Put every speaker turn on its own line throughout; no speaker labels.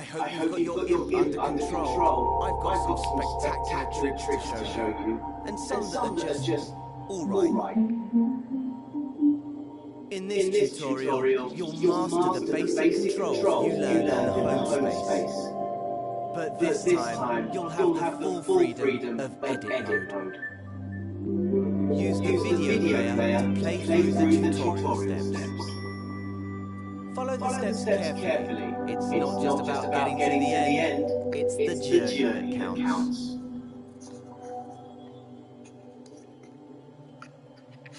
I hope you've got your imp under control. I've got some spectacular tricks to show you, and some that are just alright. In this tutorial, you'll master the basic controls you learned on the home space. But this time, you'll have the full freedom of edit mode. Use the video player to play through the tutorial steps. Follow the steps carefully. It's not just about getting to the end, it's the journey that counts.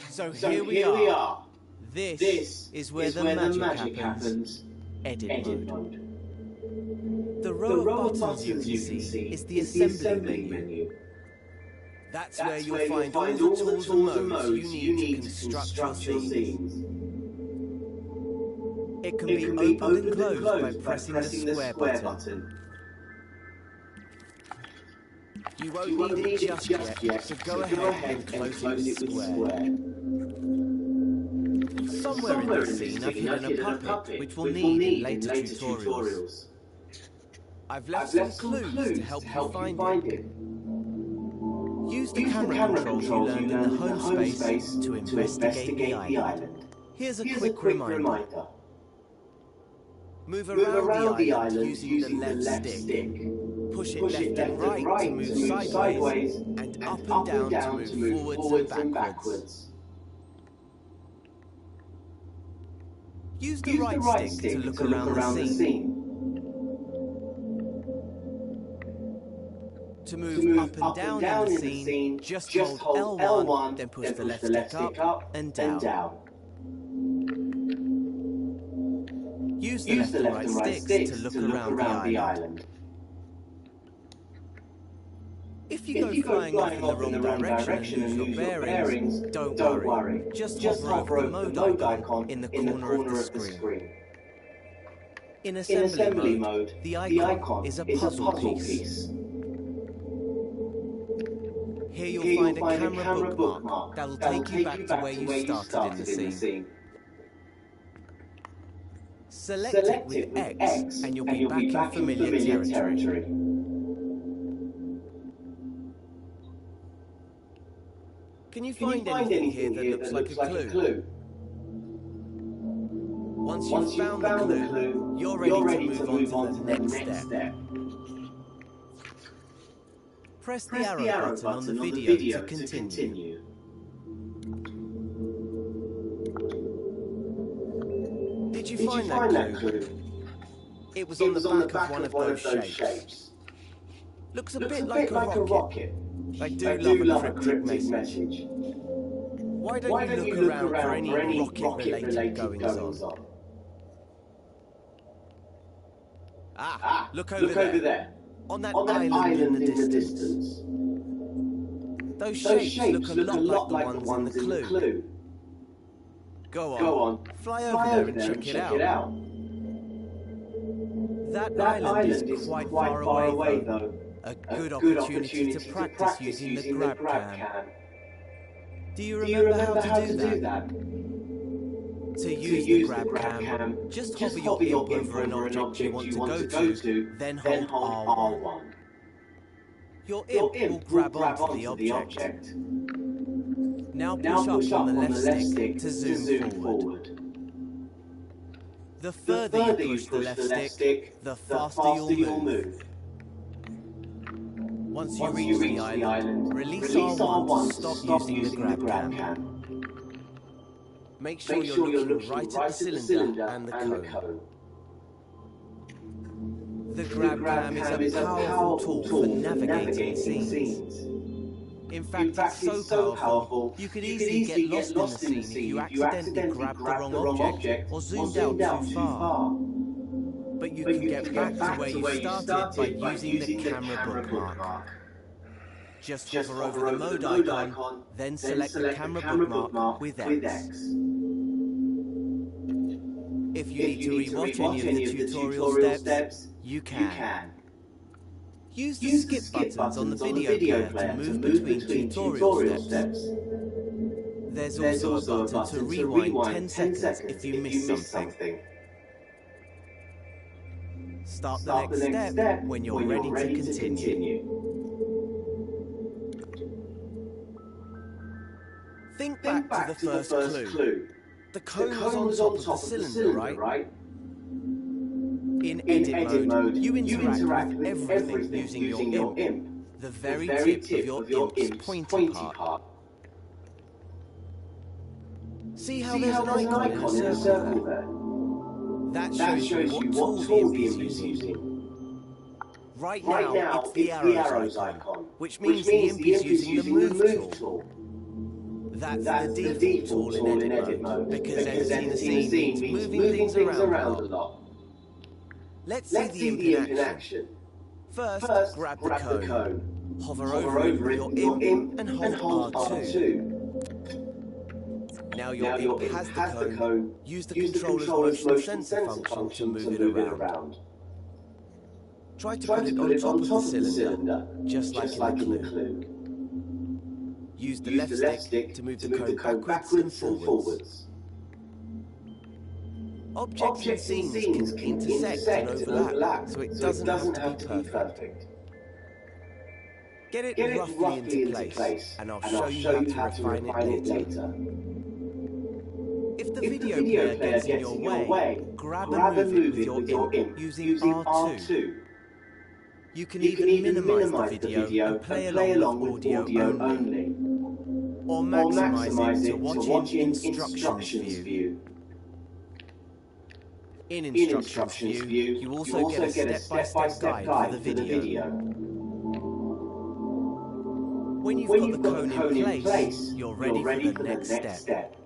So here we are. This is where the magic happens. Edit mode. The row of buttons you can see is the assembly menu. That's where you'll find all the tools and modes you need to construct your scenes. It can be opened and closed by pressing the square button. You won't need it just yet, so go ahead and close it with square. Somewhere in the scene I've hidden a puppet, which we'll need in later tutorials. I've left some clues to help you find it. Use the camera controls you learned in the home space to investigate the island. Here's a quick reminder. Move around the island using the left stick. Push it left and right to move sideways, and up and down to move forwards and backwards. Use the right stick to look around the scene. To move up and down in the scene, just hold L1, then push the left stick up and down. Use the left and right sticks to look around the island. If you go flying off in the wrong direction and lose your bearings, don't worry. Just hover over the mode icon in the corner of the screen. In assembly mode, the icon is a puzzle piece. Here you'll find a camera bookmark that'll take you back to where you started in the scene. Select it with X and you'll be back in familiar territory. Can you find anything here that looks like a clue? Once you've found the clue, you're ready to move on to the next step. Press the arrow button on the video to continue. Did you find that clue? It was on the back of one of those shapes. Looks a bit like a rocket. I do love a cryptic message. Why don't you look around for any rocket-related goings on? Look over there. On that island in the distance. Those shapes look a lot like the ones in the clue. Go on, fly over there and check it out. That island is quite far away though. A good opportunity to practice using the grab cam. Do you remember how to do that? To use the grab cam, just hover your imp over an object you want to go to, then hold R1. Your imp will grab onto the object. Now push up on the left stick to zoom forward. The further you push the left stick, the faster you'll move. Once you reach the island, release R1 to stop using the grab cam. Make sure you're looking right at the cylinder and the cone. The grab cam is a powerful tool for navigating scenes. In fact, it's so powerful, you could easily get lost in the scene if you accidentally grabbed the wrong object or zoomed out too far. But you can get back to where you started by using the camera bookmark. Just hover over the mode icon, then select the camera bookmark with X. If you need to rewatch any of the tutorial steps, you can. Use the skip buttons on the video player to move between tutorial steps. There's also a button to rewind 10 seconds if you miss something. Start the next step when you're ready to continue. Think back to the first clue. The cone was on top of the cylinder, right? In edit mode, you interact with everything using your imp, the very tip of your imp's pointy part. See how there's an icon in a circle there? That shows you what tool the imp is using. Right now, it's the arrows icon, which means the imp is using the move tool. That's the default tool in edit mode, because editing a scene means moving things around a lot. Let's see the imp in action. First, grab the cone. Hover over it with your imp and hold R2. Now your imp has the cone. Use the controller's motion sensor function to move it around. Try to put it on top of the cylinder, just like in the clue. Use the left stick to move the cone backwards and forwards. Objects and scenes can intersect and overlap, so it doesn't have to be perfect. Get it roughly into place, and I'll show you how to refine it later. If the video player gets in your way, grab and move it with your imp using R2. You can even minimize the video and play along with audio only. Or maximize it to watch in instructions view. In instructions view, you also get a step-by-step guide for the video. When you've got the cone in place, you're ready for the next step.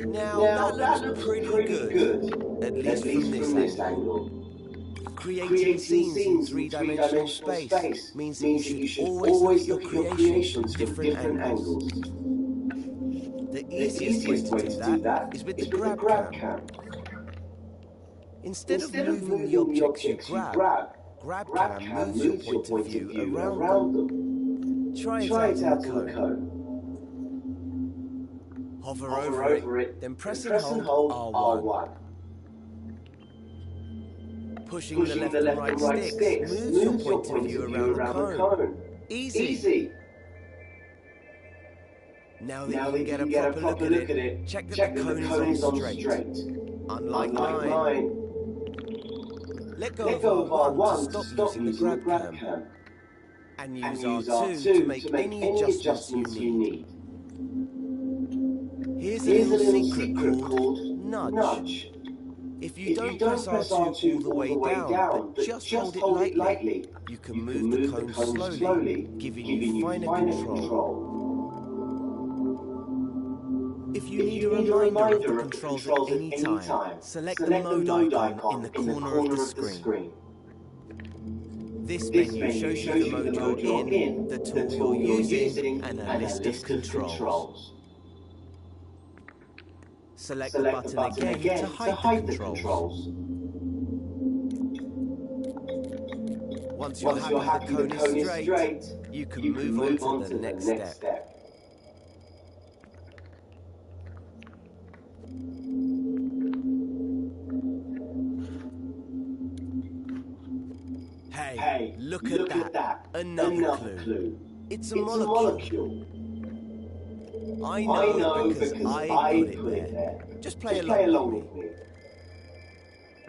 Now, that looks pretty good, at least from this angle. Creating scenes in three-dimensional space means that you should always look at your creations from different angles. The easiest way to do that is with the grab cam. Instead of moving the objects you grab cam moves your point of view around them. Try it out on the cone. Hover over it, then press and hold R1. Pushing the left and right sticks moves your point of view around the cone. Easy. Now that you can get a proper look at it, check that the cone is on straight. Unlike mine. Let go of R1 to stop using the grab cam. And use R2 to make any adjustments you need. Here's a little secret called nudge. If you don't press R2 all the way down, but just hold it lightly, you can move the cone slowly, giving you finer control. If you need a reminder of the controls at any time, select the mode icon in the corner of the screen. This menu shows you the mode you're in, the tool you're using, and a list of controls. Select the button again to hide the controls. Once you're happy the cone is straight, you can move on to the next step. Hey, look at that. Another clue. It's a molecule. I know because I put it there. Just play along with me.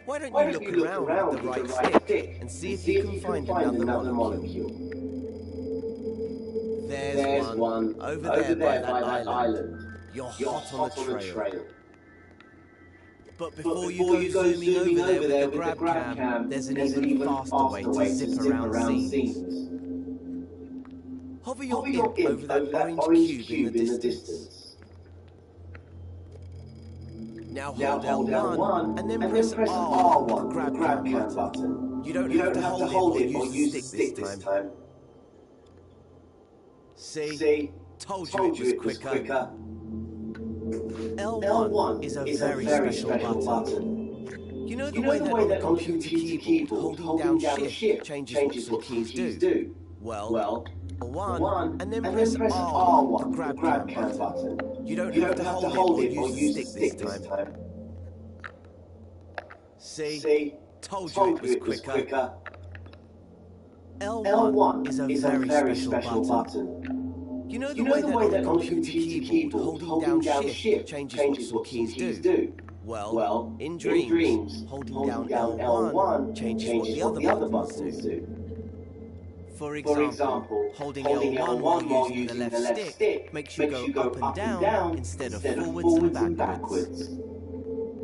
Why don't you look around with the right stick and see if you can find another molecule? There's one over there by that island. You're hot on the trail. But before you go zooming over there with the grab cam, there's an even faster way to zip around scenes. Hover your imp over that orange cube in the distance. Now hold L1 and then press R1, the grab cam button. You don't have to hold it or use the stick this time. See? Told you it was quicker. L1 is a very special button. You know the way that on the computer keyboard, holding down Shift changes what some keys do? Well, L1 and then press R1, the grab cam button. You don't have to hold it or use the stick this time. See? Told you it was quicker. L1 is a very special button. You know the way that on a computer keyboard, holding down shift changes what some keys do? Well, in Dreams, holding down L1 changes what the other buttons do. For example, holding L1 while using the left stick makes you go up and down instead of forwards and backwards.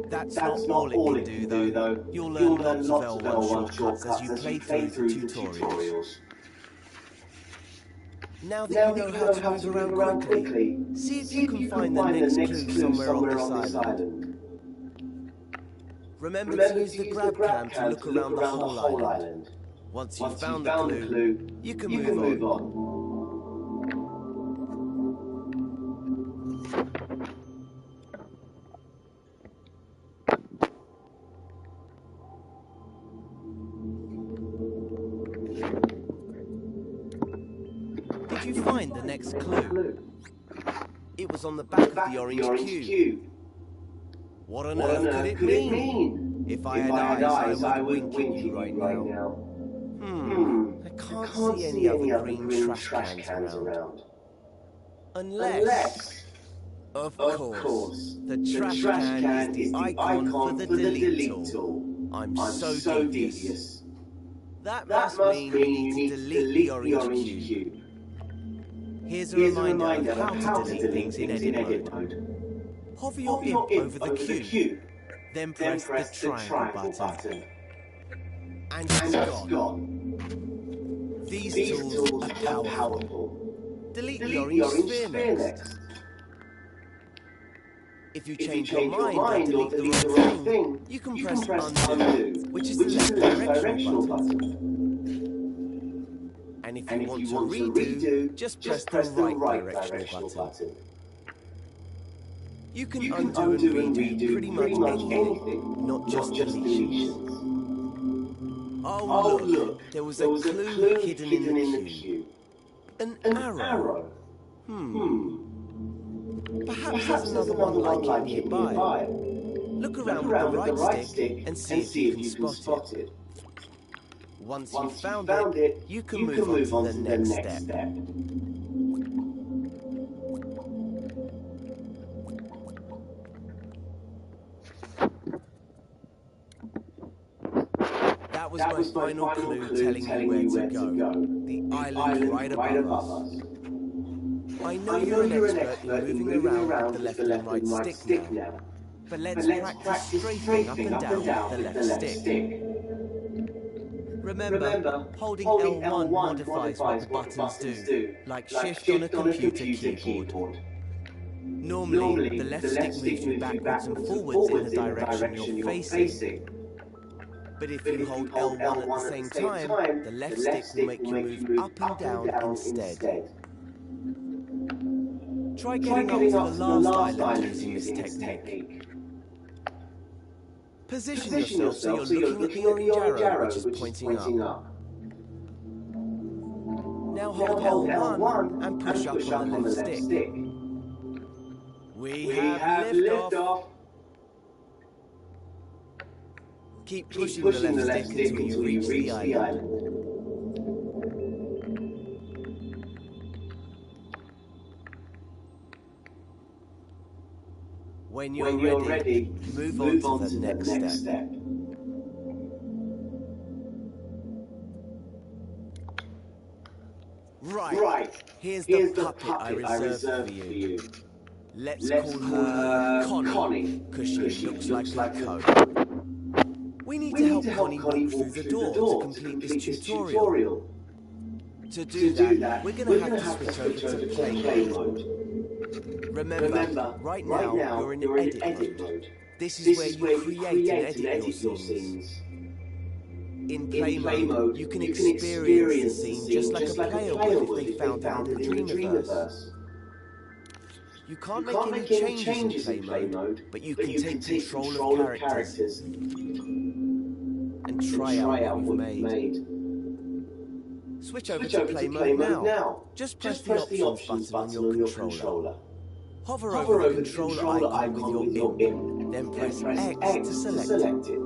That's not all it can do though. You'll learn lots of L1 shortcuts as you play through the tutorials. Now that you know how to move around quickly, see if you can find the next clue somewhere on this island. Remember to use the grab cam to look around the whole island. Once you've found the clue, you can move on. Did you find the next clue? It was on the back of the orange cube. What on earth could it mean? If I had eyes, I would wink at you right now. I can't see any other green trash cans around. Unless, of course, the trash can is the icon for the delete tool. I'm so devious. That must mean you need to delete the orange cube. Here's a reminder of how to delete things in edit mode. Hover your imp over the cube, then press the triangle button. And it's gone. These tools are powerful. Delete the orange sphere next. If you change your mind or delete the wrong thing, you can press undo, which is the left directional button. And if you want to redo, just press the right directional button. You can undo and redo pretty much anything, not just deletions. Oh look, there was a clue hidden in the cube. An arrow. Perhaps there's another one like it nearby. Look around with the right stick and see if you can spot it. Once you've found it, you can move on to the next step. That was my final clue telling me where to go. The island right above us. I know you're an expert in moving around with the left and right stick now. But let's practice strafing up and down with the left stick. Remember, holding L1 modifies what the buttons do, like shift on a computer keyboard. Normally, the left stick moves you backwards and forwards in the direction you're facing. But if you hold L1 at the same time, the left stick will make you move up and down instead. Try getting up to the last island using this technique. Position yourself so you're looking at the orange arrow which is pointing up. Now hold L1 and push up on the left stick. We have liftoff. Keep pushing the left stick until you reach the island. When you're ready, move on to the next step. Right. Here's the puppet I reserved for you. Let's call her Connie, because she looks like a code. We need to help Connie walk through the door to complete this tutorial. To do that, we're going to have to switch over to play mode. Remember, right now you're in edit mode. This is where you create and edit your scenes. In play mode, you can experience the scene just like a player would if they found out in the Dreamverse. You can't make any changes in play mode, but you can take control of characters and try out what you've made. Switch over to play mode now. Just press the options button on your controller. Hover over the controller icon with your imp, then press X to select it.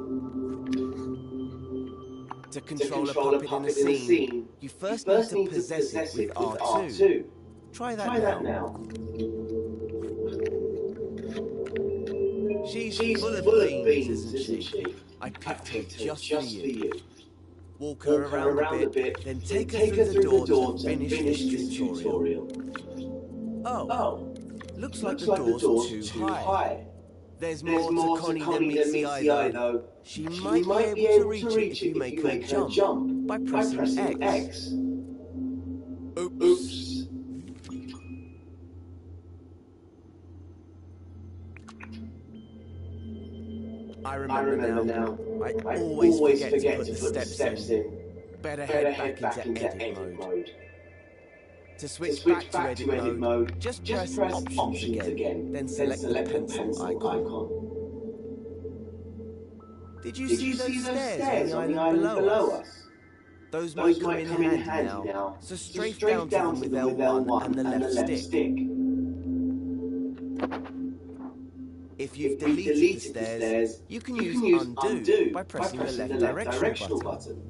To control a puppet in a scene, you first need to possess it with R2. Try that now. She's full of beans, isn't she? I picked her just for you. Walk her around a bit, then take her through the door to finish this tutorial. Oh, looks like the door's too high. There's more to Connie than meets the eye, though. She might be able to reach it if you make her jump by pressing X. Oops. I remember now. I always forget to put the steps in. Better head back into edit mode. To switch back to edit mode, just press options again, then select the pencil icon. Did you see those stairs on the island below us? Those might come in handy now, so strafe down to them with L1 and the left stick. If you've deleted the stairs, you can use undo by pressing the left directional button.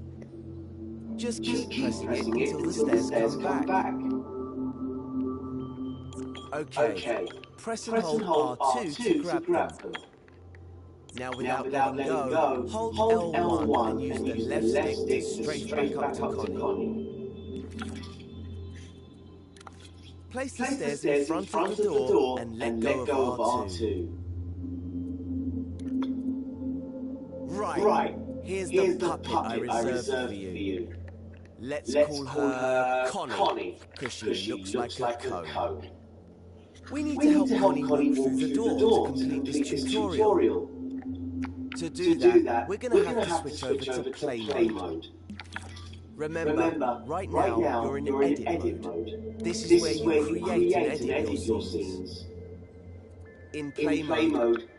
Just keep pressing it until the stairs come back. Okay, press and hold R2 to grab them. Now without letting go, hold L1 and use the left stick to strafe back up to Connie. Place the stairs in front of the door and let go of R2. Right, here's the puppet I reserved for you. Let's call her Connie, because she looks like a cone. We need to help Connie walk through the door to complete this tutorial. To do that, we're going to have to switch over to play mode. Remember, right now you're in edit mode. This is where you create and edit your scenes. In play mode,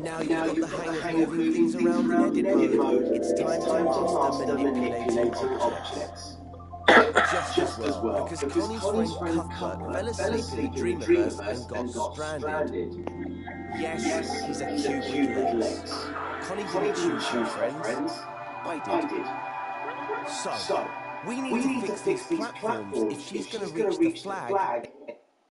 Now you've got the hang of moving things around in edit mode. It's time to master manipulating objects. just as well, because Connie's friend Cuthbert fell asleep in the Dreamiverse and got stranded. Yes, he's a cube with legs. Connie didn't choose her friends. I did. So, we need to fix these platforms if she's going to reach the flag